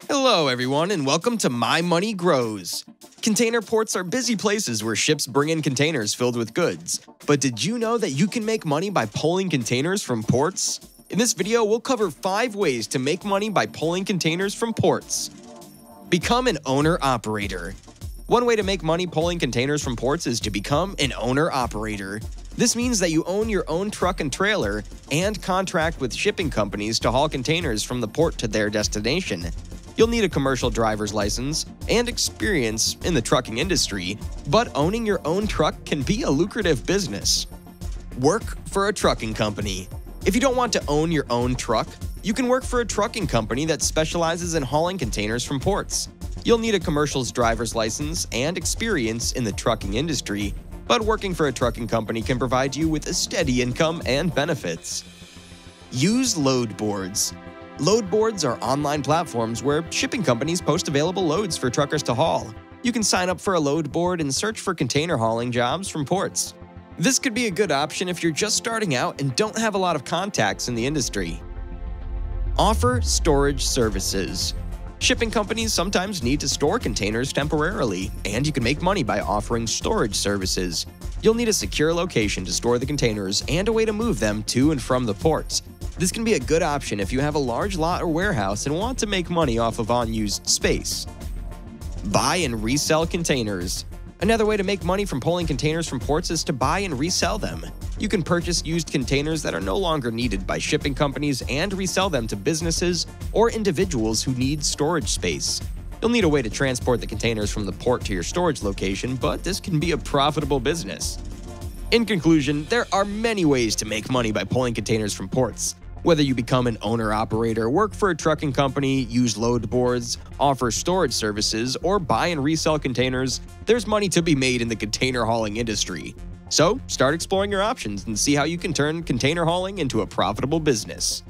Hello everyone and welcome to My Money Grows. Container ports are busy places where ships bring in containers filled with goods. But did you know that you can make money by pulling containers from ports? In this video, we'll cover 5 ways to make money by pulling containers from ports. Become an owner-operator. One way to make money pulling containers from ports is to become an owner-operator. This means that you own your own truck and trailer and contract with shipping companies to haul containers from the port to their destination. You'll need a commercial driver's license and experience in the trucking industry, but owning your own truck can be a lucrative business. Work for a trucking company. If you don't want to own your own truck, you can work for a trucking company that specializes in hauling containers from ports. You'll need a commercial driver's license and experience in the trucking industry, but working for a trucking company can provide you with a steady income and benefits. Use load boards. Load boards are online platforms where shipping companies post available loads for truckers to haul. You can sign up for a load board and search for container hauling jobs from ports. This could be a good option if you're just starting out and don't have a lot of contacts in the industry. Offer storage services. Shipping companies sometimes need to store containers temporarily, and you can make money by offering storage services. You'll need a secure location to store the containers and a way to move them to and from the ports. This can be a good option if you have a large lot or warehouse and want to make money off of unused space. Buy and resell containers. Another way to make money from pulling containers from ports is to buy and resell them. You can purchase used containers that are no longer needed by shipping companies and resell them to businesses or individuals who need storage space. You'll need a way to transport the containers from the port to your storage location, but this can be a profitable business. In conclusion, there are many ways to make money by pulling containers from ports. Whether you become an owner-operator, work for a trucking company, use load boards, offer storage services, or buy and resell containers, there's money to be made in the container hauling industry. So, start exploring your options and see how you can turn container hauling into a profitable business.